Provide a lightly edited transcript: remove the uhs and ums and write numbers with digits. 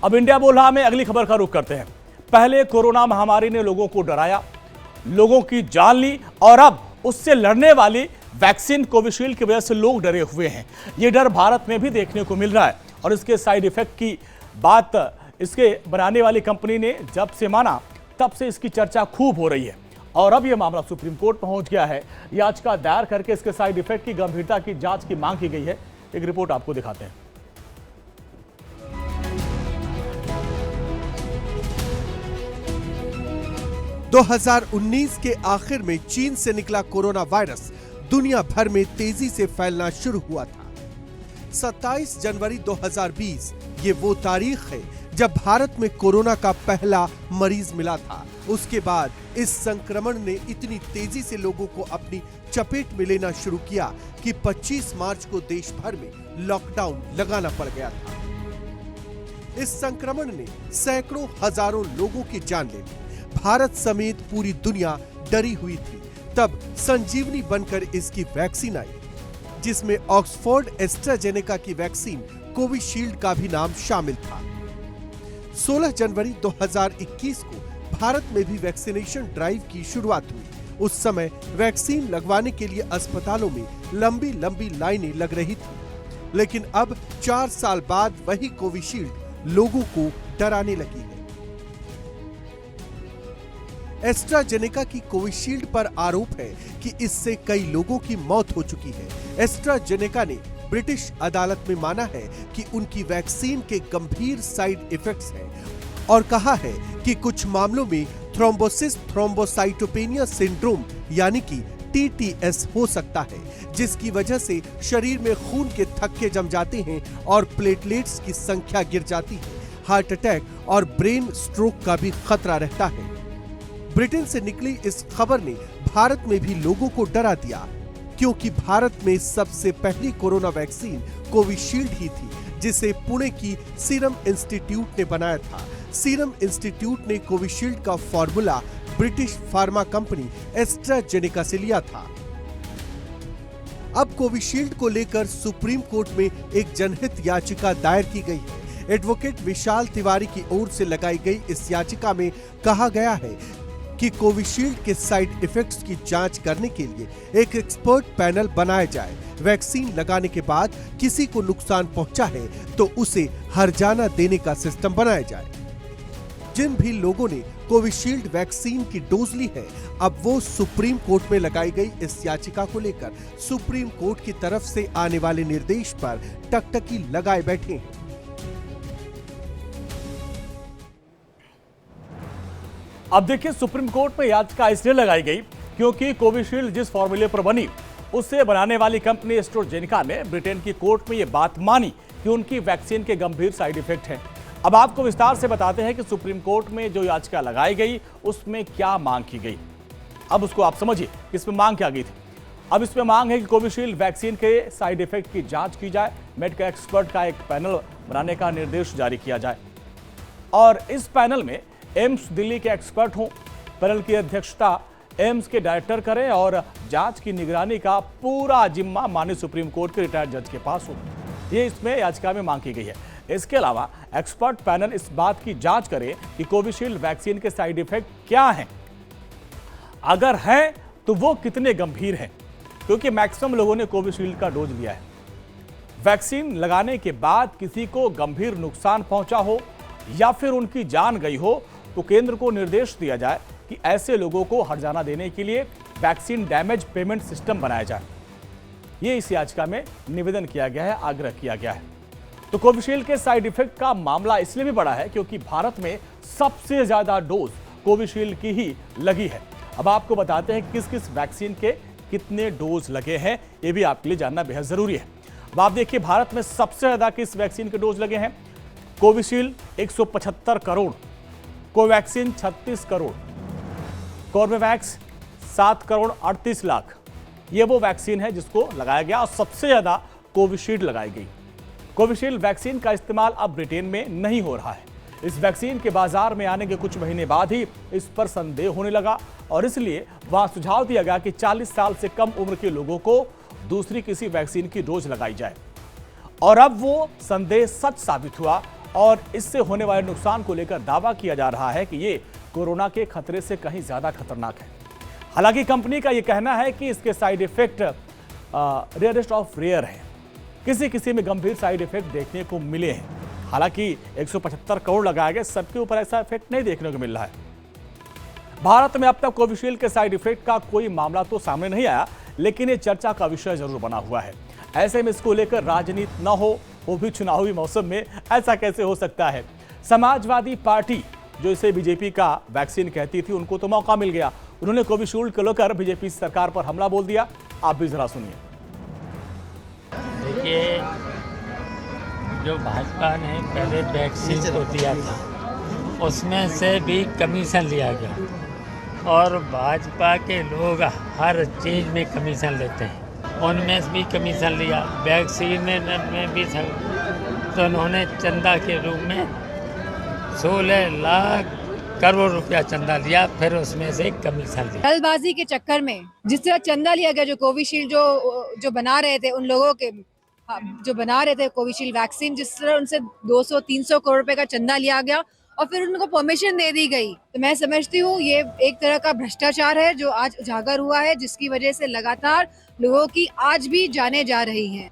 अब इंडिया बुलहा में अगली खबर का रुख करते हैं। पहले कोरोना महामारी ने लोगों को डराया, लोगों की जान ली और अब उससे लड़ने वाली वैक्सीन कोविशील्ड की वजह से लोग डरे हुए हैं। ये डर भारत में भी देखने को मिल रहा है और इसके साइड इफेक्ट की बात इसके बनाने वाली कंपनी ने जब से माना तब से इसकी चर्चा खूब हो रही है और अब यह मामला सुप्रीम कोर्ट पहुंच गया है। याचिका दायर करके इसके साइड इफेक्ट की गंभीरता की जांच की मांग की गई है। एक रिपोर्ट आपको दिखाते हैं। दो 2019 के आखिर में चीन से निकला कोरोना वायरस दुनिया भर में तेजी से फैलना शुरू हुआ था। 27 जनवरी 2020 ये वो तारीख है जब भारत में कोरोना का पहला मरीज मिला था। उसके बाद इस संक्रमण ने इतनी तेजी से लोगों को अपनी चपेट में लेना शुरू किया कि 25 मार्च को देश भर में लॉकडाउन लगाना पड़ गया था। इस संक्रमण ने सैकड़ों हजारों लोगों की जान ले ली। भारत समेत पूरी दुनिया डरी हुई थी। तब संजीवनी बनकर इसकी वैक्सीन आई, जिसमें ऑक्सफोर्ड एस्ट्राजेनेका की वैक्सीन कोविशील्ड का भी नाम शामिल था। 16 जनवरी 2021 को भारत में भी वैक्सीनेशन ड्राइव की शुरुआत हुई। उस समय वैक्सीन लगवाने के लिए अस्पतालों में लंबी लंबी लाइनें लग रही थी, लेकिन अब 4 साल बाद वही कोविशील्ड लोगों को डराने लगी है। एस्ट्राजेनेका की कोविशील्ड पर आरोप है कि इससे कई लोगों की मौत हो चुकी है। एस्ट्राजेनेका ने ब्रिटिश अदालत में माना है कि उनकी वैक्सीन के गंभीर साइड इफेक्ट्स हैं और कहा है कि कुछ मामलों में थ्रोम्बोसिस थ्रोम्बोसाइटोपेनिया सिंड्रोम यानी कि TTS हो सकता है, जिसकी वजह से शरीर में खून के थक्के जम जाते हैं और प्लेटलेट्स की संख्या गिर जाती है। हार्ट अटैक और ब्रेन स्ट्रोक का भी खतरा रहता है। ब्रिटेन से निकली इस खबर ने भारत में भी लोगों को डरा दिया, क्योंकि भारत में सबसे पहली कोरोना वैक्सीन कोविशील्ड ही थी, जिसे पुणे की सीरम इंस्टीट्यूट ने बनाया था। सीरम इंस्टीट्यूट ने कोविशील्ड का formula British pharma company AstraZeneca से लिया था। अब कोविशील्ड को लेकर सुप्रीम कोर्ट में एक जनहित याचिका दायर की गई है। एडवोकेट विशाल तिवारी की ओर से लगाई गई इस याचिका में कहा गया है कि कोविशील्ड के साइड इफेक्ट्स की जांच करने के लिए एक एक्सपर्ट पैनल बनाया जाए। वैक्सीन लगाने के बाद किसी को नुकसान पहुंचा है तो उसे हर्जाना देने का सिस्टम बनाया जाए। जिन भी लोगों ने कोविशील्ड वैक्सीन की डोज ली है, अब वो सुप्रीम कोर्ट में लगाई गई इस याचिका को लेकर सुप्रीम कोर्ट की तरफ से आने वाले निर्देश पर टकटकी लगाए बैठे हैं। अब देखिए, सुप्रीम कोर्ट में याचिका इसलिए लगाई गई क्योंकि कोविशील्ड जिस फॉर्मूले पर बनी उसे बनाने वाली कंपनी एस्ट्राजेनेका ने ब्रिटेन की कोर्ट में यह बात मानी कि उनकी वैक्सीन के गंभीर साइड इफेक्ट हैं। अब आपको विस्तार से बताते हैं कि सुप्रीम कोर्ट में जो याचिका लगाई गई उसमें क्या मांग की गई। अब उसको आप समझिए कि इसमें मांग क्या गई थी। अब इसमें मांग है कि कोविशील्ड वैक्सीन के साइड इफेक्ट की जांच की जाए, मेडिकल एक्सपर्ट का एक पैनल बनाने का निर्देश जारी किया जाए और इस पैनल में एम्स दिल्ली के एक्सपर्ट हों। पैनल की अध्यक्षता एम्स के डायरेक्टर करें और जांच की निगरानी का पूरा जिम्मा माननीय सुप्रीम कोर्ट के रिटायर्ड जज के पास हो। ये इसमें याचिका में मांग की गई है। इसके अलावा एक्सपर्ट पैनल इस बात की जांच करे कि कोविशील्ड वैक्सीन के साइड इफेक्ट क्या हैं, अगर हैं तो वो कितने गंभीर हैं, क्योंकि मैक्सिमम लोगों ने कोविशील्ड का डोज लिया है। वैक्सीन लगाने के बाद किसी को गंभीर नुकसान पहुंचा हो या फिर उनकी जान गई हो तो केंद्र को निर्देश दिया जाए कि ऐसे लोगों को हर्जाना देने के लिए वैक्सीन डैमेज पेमेंट सिस्टम बनाया जाए। ये इस याचिका में निवेदन किया गया है, आग्रह किया गया है। तो कोविशील्ड के साइड इफेक्ट का मामला इसलिए भी बड़ा है क्योंकि भारत में सबसे ज्यादा डोज कोविशील्ड की ही लगी है। अब आपको बताते हैं किस किस वैक्सीन के कितने डोज लगे हैं, ये भी आपके लिए जानना बेहद जरूरी है। अब आप देखिए, भारत में सबसे ज्यादा किस वैक्सीन के डोज लगे हैं। Covishield 175 crore, Covaxin 36 crore, Corbevax 7 crore 38 lakh. ये वो वैक्सीन है जिसको लगाया गया और सबसे ज्यादा कोविशील्ड लगाई गई। कोविशील्ड वैक्सीन का इस्तेमाल अब ब्रिटेन में नहीं हो रहा है। इस वैक्सीन के बाजार में आने के कुछ महीने बाद ही इस पर संदेह होने लगा और इसलिए वहां सुझाव दिया गया कि 40 साल से कम उम्र के लोगों को दूसरी किसी वैक्सीन की डोज लगाई जाए और अब वो संदेह सच साबित हुआ और इससे होने वाले नुकसान को लेकर दावा किया जा रहा है कि ये कोरोना के खतरे से कहीं ज्यादा खतरनाक है। हालांकि कंपनी का यह कहना है कि इसके side effect rarest of rare है, किसी किसी में गंभीर साइड इफेक्ट देखने को मिले हैं। हालांकि 175 करोड़ लगाए गए, सबके ऊपर ऐसा इफेक्ट नहीं देखने को मिल रहा है। भारत में अब तक कोविशील्ड के साइड इफेक्ट का कोई मामला तो सामने नहीं आया, लेकिन ये चर्चा का विषय जरूर बना हुआ है। ऐसे में इसको लेकर राजनीति न हो, वो भी चुनावी मौसम में, ऐसा कैसे हो सकता है? समाजवादी पार्टी जो इसे बीजेपी का वैक्सीन कहती थी, उनको तो मौका मिल गया। उन्होंने कोविशील्ड को लेकर बीजेपी सरकार पर हमला बोल दिया। आप भी जरा सुनिए। देखिए, जो भाजपा ने पहले वैक्सीन को दिया था, उसमें से भी कमीशन लिया गया और भाजपा के लोग हर चीज़ में कमीशन लेते हैं, उनमें से भी कमीशन लिया। वैक्सीन में भी तो उन्होंने चंदा के रूप में 16 लाख करोड़ रुपया चंदा लिया, फिर उसमें से कमीशन लिया। जल्दबाजी के चक्कर में जिस तरह चंदा लिया गया, जो कोविशील्ड जो बना रहे थे, उन लोगों के जो बना रहे थे कोविशील्ड वैक्सीन, जिस तरह उनसे 200-300 करोड़ रुपए का चंदा लिया गया और फिर उनको परमिशन दे दी गई, तो मैं समझती हूँ ये एक तरह का भ्रष्टाचार है जो आज उजागर हुआ है, जिसकी वजह से लगातार लोगों की आज भी जानें जा रही हैं।